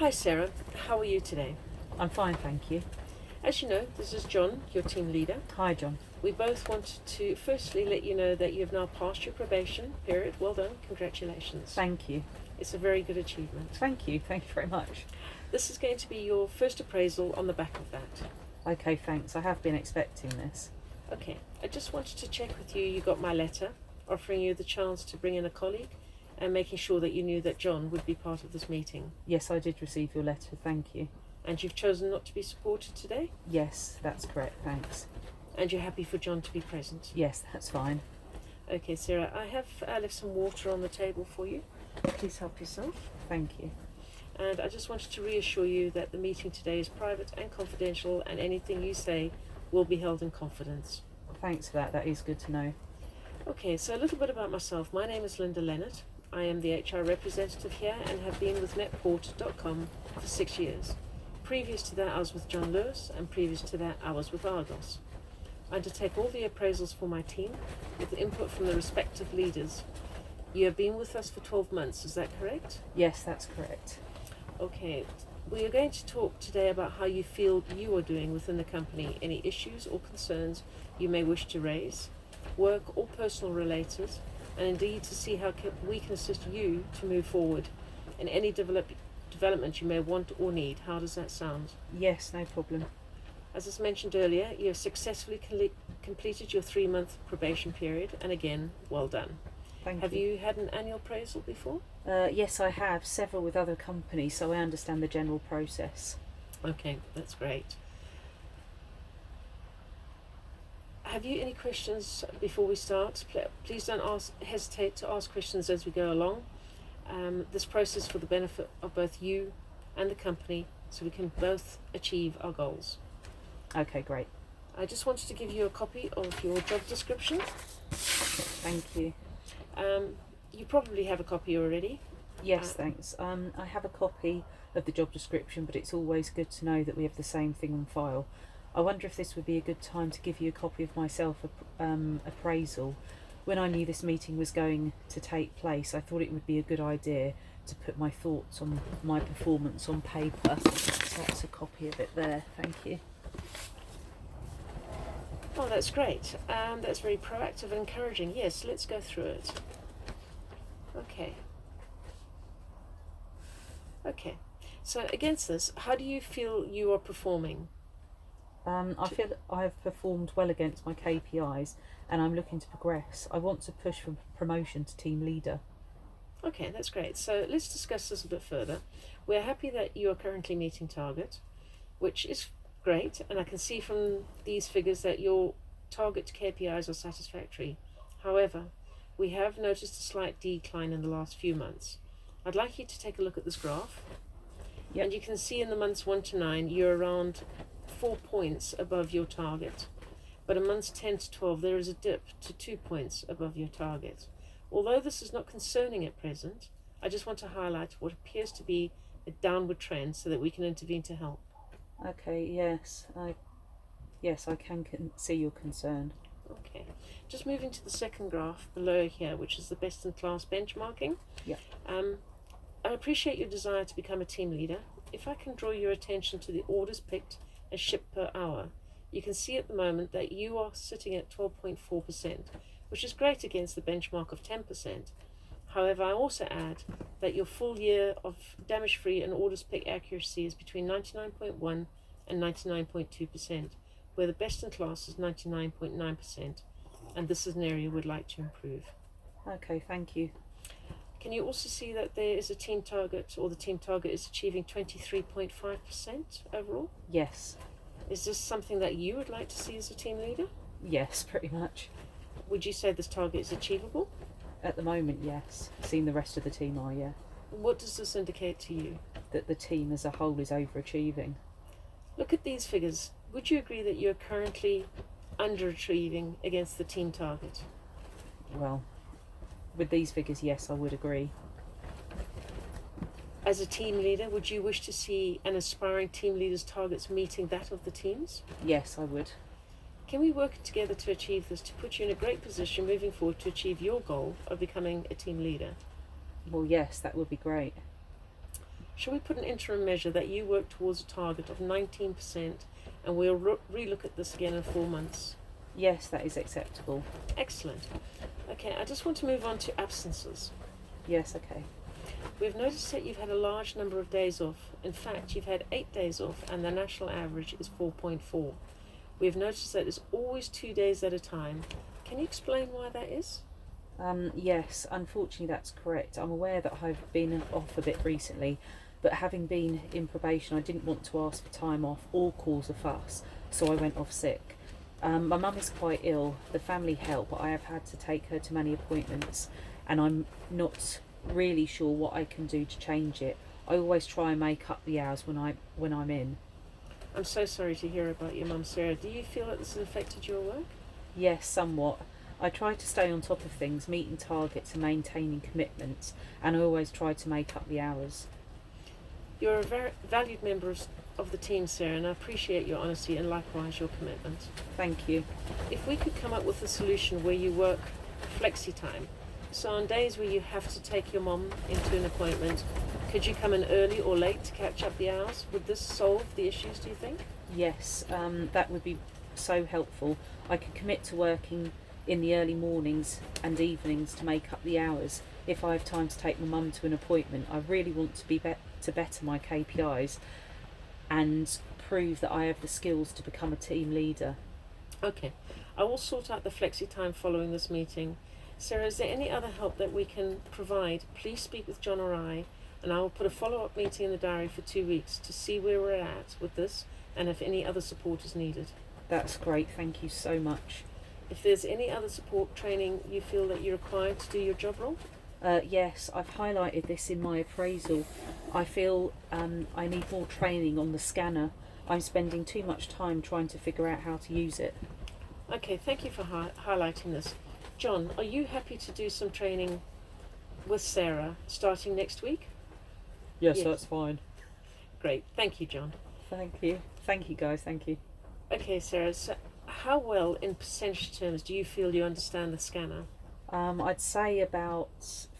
Hi Sarah, how are you today? I'm fine, thank you. As you know, this is John, your team leader. Hi, John. We both wanted to firstly let you know that you have now passed your probation period. Well done, congratulations. Thank you. It's a very good achievement. Thank you very much. This is going to be your first appraisal on the back of that. Okay, thanks. I have been expecting this. Okay, I just wanted to check with you, you got my letter offering you the chance to bring in a colleague and making sure that you knew that John would be part of this meeting. Yes, I did receive your letter, thank you. And you've chosen not to be supported today? Yes, that's correct, thanks. And you're happy for John to be present? Yes, that's fine. Okay, Sarah, I have left some water on the table for you. Please help yourself. Thank you. And I just wanted to reassure you that the meeting today is private and confidential, and anything you say will be held in confidence. Thanks for that, that is good to know. Okay, so a little bit about myself. My name is Linda Leonard. I am the HR representative here and have been with netport.com for 6 years. Previous to that, I was with John Lewis, and previous to that, I was with Argos. I undertake all the appraisals for my team with input from the respective leaders. You have been with us for 12 months, is that correct? Yes, that's correct. Okay, we are going to talk today about how you feel you are doing within the company, any issues or concerns you may wish to raise, work or personal related, and indeed to see how we can assist you to move forward in any development you may want or need. How does that sound? Yes, no problem. As I mentioned earlier, you have successfully completed your 3-month probation period, and again, well done. Thank Have you had an annual appraisal before? Yes, I have, several with other companies, so I understand the general process. Okay, that's great. Have you any questions before we start? Please don't hesitate to ask questions as we go along. This process for the benefit of both you and the company, so we can both achieve our goals. Okay, great. I just wanted to give you a copy of your job description. Thank you. You probably have a copy already. Yes, thanks. I have a copy of the job description, but it's always good to know that we have the same thing on file. I wonder if this would be a good time to give you a copy of my appraisal. When I knew this meeting was going to take place, I thought it would be a good idea to put my thoughts on my performance on paper. So that's a copy of it there. Thank you. Oh, that's great. That's very proactive and encouraging. Yes, let's go through it. Okay. So against this, how do you feel you are performing? I feel that I've performed well against my KPIs and I'm looking to progress. I want to push for promotion to team leader. Okay, that's great. So let's discuss this a bit further. We're happy that you are currently meeting target, which is great, and I can see from these figures that your target KPIs are satisfactory. However, we have noticed a slight decline in the last few months. I'd like you to take a look at this graph. Yep. And you can see in the months 1 to 9 you're around 4 points above your target, but in months 10 to 12 there is a dip to 2 points above your target. Although this is not concerning at present, I just want to highlight what appears to be a downward trend so that we can intervene to help. Okay, yes, I can see your concern. Okay, just moving to the second graph below here, which is the best in class benchmarking. Yeah. I appreciate your desire to become a team leader. If I can draw your attention to the orders picked and shipped per hour, you can see at the moment that you are sitting at 12.4%, which is great against the benchmark of 10%. However, I also add that your full year of damage-free and orders pick accuracy is between 99.1 and 99.2%, where the best in class is 99.9%, and this is an area we'd like to improve. Okay, thank you. Can you also see that there is a team target, or the team target is achieving 23.5% overall? Yes. Is this something that you would like to see as a team leader? Yes, pretty much. Would you say this target is achievable? At the moment, yes. Seeing the rest of the team are, yeah. What does this indicate to you? That the team as a whole is overachieving. Look at these figures. Would you agree that you're currently underachieving against the team target? Well, with these figures, yes, I would agree. As a team leader, would you wish to see an aspiring team leader's targets meeting that of the team's? Yes, I would. Can we work together to achieve this, to put you in a great position moving forward to achieve your goal of becoming a team leader? Well, yes, that would be great. Shall we put an interim measure that you work towards a target of 19% and we'll re-look at this again in 4 months? Yes, that is acceptable. Excellent. Okay, I just want to move on to absences. Yes, okay. We've noticed that you've had a large number of days off. In fact, you've had 8 days off and the national average is 4.4. We've noticed that it's always 2 days at a time. Can you explain why that is? Yes, unfortunately that's correct. I'm aware that I've been off a bit recently, but having been in probation, I didn't want to ask for time off or cause a fuss, so I went off sick. My mum is quite ill. The family help, but I have had to take her to many appointments, and I'm not really sure what I can do to change it. I always try and make up the hours when I'm in. I'm so sorry to hear about your mum, Sarah. Do you feel that this has affected your work? Yes, somewhat. I try to stay on top of things, meeting targets and maintaining commitments, and I always try to make up the hours. You're a very valued member of the team, Sarah, and I appreciate your honesty and likewise your commitment. Thank you. If we could come up with a solution where you work flexi time, so on days where you have to take your mum into an appointment, could you come in early or late to catch up the hours? Would this solve the issues, do you think? Yes, that would be so helpful. I could commit to working in the early mornings and evenings to make up the hours. If I have time to take my mum to an appointment, I really want to to better my KPIs and prove that I have the skills to become a team leader. Okay, I will sort out the flexi time following this meeting. Sarah, is there any other help that we can provide? Please speak with John or I, and I will put a follow-up meeting in the diary for 2 weeks to see where we're at with this and if any other support is needed. That's great, thank you so much. If there's any other support training you feel that you're required to do your job role? Yes, I've highlighted this in my appraisal. I feel I need more training on the scanner. I'm spending too much time trying to figure out how to use it. Okay, thank you for highlighting this. John, are you happy to do some training with Sarah starting next week? Yes, that's fine. Great, thank you, John. Thank you. Thank you, guys, thank you. Okay, Sarah, so how well in percentage terms do you feel you understand the scanner? I'd say about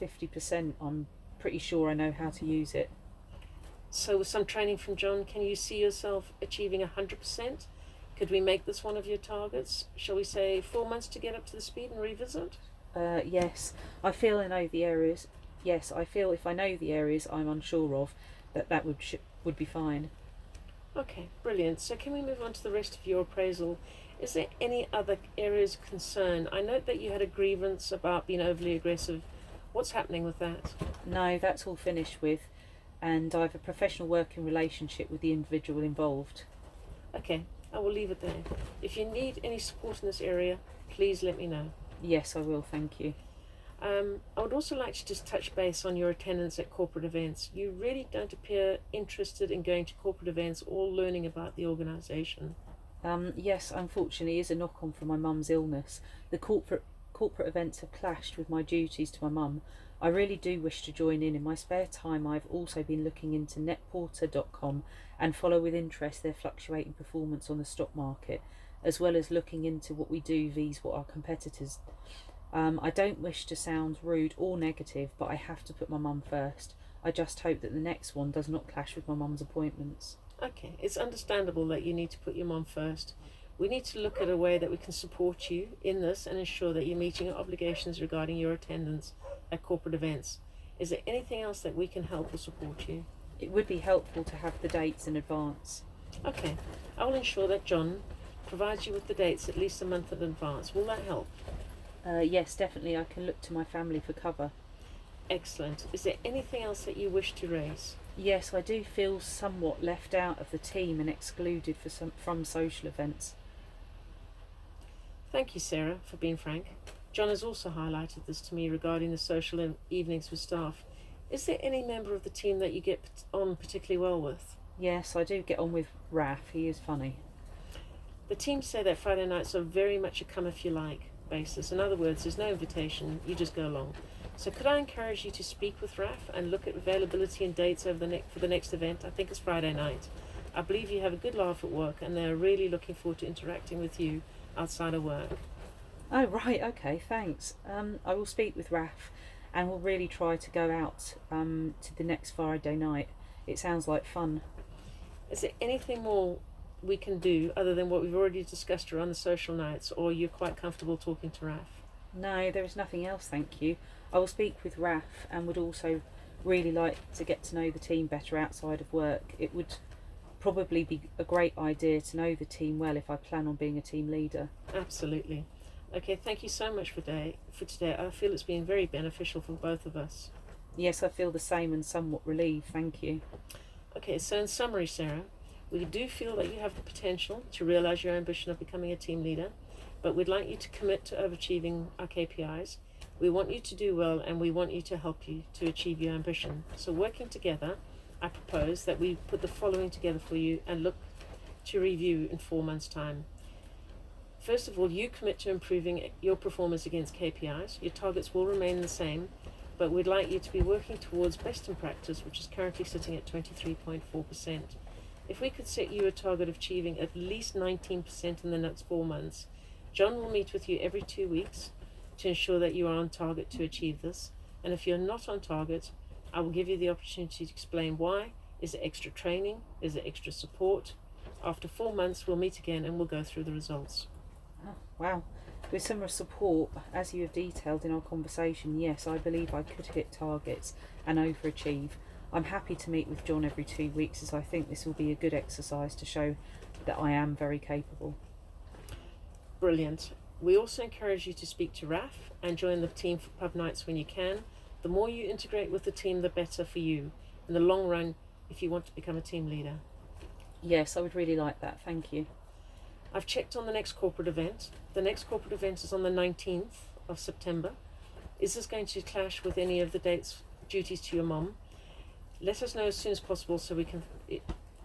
50%. I'm pretty sure I know how to use it. So with some training from John, can you see yourself achieving 100%? Could we make this one of your targets? Shall we say 4 months to get up to the speed and revisit? Yes, I feel I know the areas. Yes, I feel if I know the areas I'm unsure of, that would be fine. Okay, brilliant. So can we move on to the rest of your appraisal? Is there any other areas of concern? I note that you had a grievance about being overly aggressive. What's happening with that? No, that's all finished with, and I have a professional working relationship with the individual involved. Okay, I will leave it there. If you need any support in this area, please let me know. Yes, I will, thank you. I would also like to just touch base on your attendance at corporate events. You really don't appear interested in going to corporate events or learning about the organisation. Yes, unfortunately, is a knock-on from my mum's illness. The corporate events have clashed with my duties to my mum. I really do wish to join in. In my spare time, I've also been looking into netporter.com and follow with interest their fluctuating performance on the stock market, as well as looking into what we do vis what our competitors. I don't wish to sound rude or negative, but I have to put my mum first. I just hope that the next one does not clash with my mum's appointments. Okay, it's understandable that you need to put your mum first. We need to look at a way that we can support you in this and ensure that you're meeting your obligations regarding your attendance at corporate events. Is there anything else that we can help or support you? It would be helpful to have the dates in advance. Okay, I will ensure that John provides you with the dates at least a month in advance. Will that help? Yes, definitely. I can look to my family for cover. Excellent. Is there anything else that you wish to raise? Yes, I do feel somewhat left out of the team and excluded from social events. Thank you, Sarah, for being frank. John has also highlighted this to me regarding the social evenings with staff. Is there any member of the team that you get on particularly well with? Yes, I do get on with Raf. He is funny. The team say that Friday nights are very much a come if you like basis. In other words, there's no invitation, you just go along. So could I encourage you to speak with Raf and look at availability and dates over for the next event? I think it's Friday night. I believe you have a good laugh at work and they're really looking forward to interacting with you outside of work. Oh, right, okay, thanks. I will speak with Raf and we'll really try to go out to the next Friday night. it sounds like fun. Is there anything more we can do other than what we've already discussed around the social nights, or you're quite comfortable talking to Raf? No, there is nothing else, thank you. I will speak with Raf and would also really like to get to know the team better outside of work. It would probably be a great idea to know the team well if I plan on being a team leader. Absolutely. Okay, thank you so much for today. I feel it's been very beneficial for both of us. Yes, I feel the same and somewhat relieved, thank you. Okay, so in summary, Sarah, we do feel that you have the potential to realise your ambition of becoming a team leader, but we'd like you to commit to overachieving our KPIs. We want you to do well, and we want you to help you to achieve your ambition. So working together, I propose that we put the following together for you and look to review in 4 months' time. First of all, you commit to improving your performance against KPIs. Your targets will remain the same, but we'd like you to be working towards best in practice, which is currently sitting at 23.4%. If we could set you a target of achieving at least 19% in the next 4 months, John will meet with you every 2 weeks to ensure that you are on target to achieve this. And if you're not on target, I will give you the opportunity to explain why. Is it extra training? Is it extra support? After 4 months, we'll meet again and we'll go through the results. Oh, wow. With some support, as you have detailed in our conversation, yes, I believe I could hit targets and overachieve. I'm happy to meet with John every 2 weeks, as I think this will be a good exercise to show that I am very capable. Brilliant. We also encourage you to speak to Raf and join the team for pub nights when you can. The more you integrate with the team, the better for you in the long run if you want to become a team leader. Yes, I would really like that, thank you. I've checked on the next corporate event. The next corporate event is on the 19th of September. Is this going to clash with any of the duties to your mum? Let us know as soon as possible so we can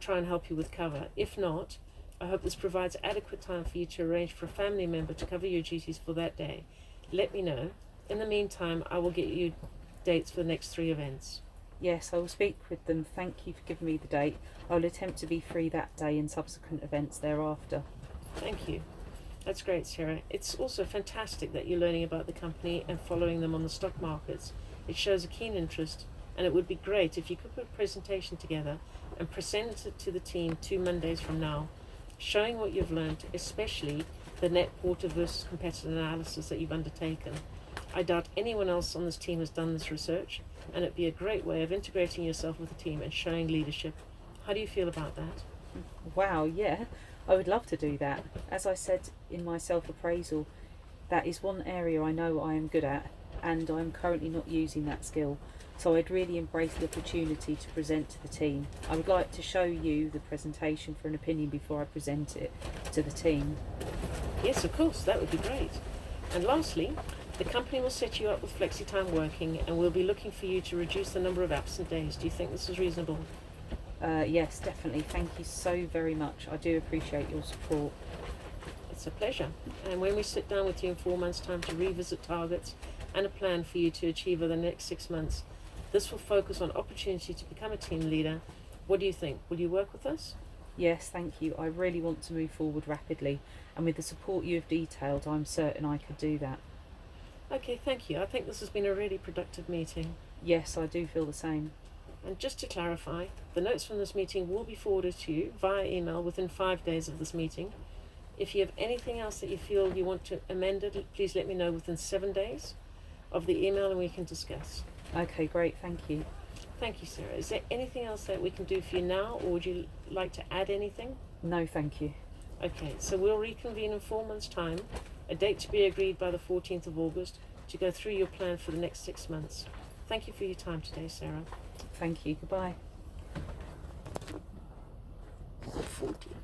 try and help you with cover. If not, I hope this provides adequate time for you to arrange for a family member to cover your duties for that day. Let me know. In the meantime, I will get you dates for the next 3 events. Yes, I will speak with them. Thank you for giving me the date. I will attempt to be free that day and subsequent events thereafter. Thank you. That's great, Sarah. It's also fantastic that you're learning about the company and following them on the stock markets. It shows a keen interest, and it would be great if you could put a presentation together and present it to the team 2 Mondays from now, showing what you've learned, especially the net porter versus competitor analysis that you've undertaken. I doubt anyone else on this team has done this research, and it'd be a great way of integrating yourself with the team and showing leadership. How do you feel about that? Wow, yeah, I would love to do that. As I said in my self-appraisal, that is one area I know I am good at, and I'm currently not using that skill. So I'd really embrace the opportunity to present to the team. I would like to show you the presentation for an opinion before I present it to the team. Yes, of course, that would be great. And lastly, the company will set you up with flexi-time working, and we'll be looking for you to reduce the number of absent days. Do you think this is reasonable? Yes, definitely. Thank you so very much. I do appreciate your support. It's a pleasure. And when we sit down with you in 4 months' time to revisit targets and a plan for you to achieve over the next 6 months, this will focus on opportunity to become a team leader. What do you think? Will you work with us? Yes, thank you. I really want to move forward rapidly, and with the support you have detailed, I'm certain I could do that. Okay, thank you. I think this has been a really productive meeting. Yes, I do feel the same. And just to clarify, the notes from this meeting will be forwarded to you via email within 5 days of this meeting. If you have anything else that you feel you want to amend it, please let me know within 7 days of the email and we can discuss. Okay, great, thank you. Thank you, Sarah. Is there anything else that we can do for you now, or would you like to add anything? No, thank you. Okay, so we'll reconvene in 4 months' time, a date to be agreed by the 14th of August, to go through your plan for the next 6 months. Thank you for your time today, Sarah. Thank you, goodbye. 14.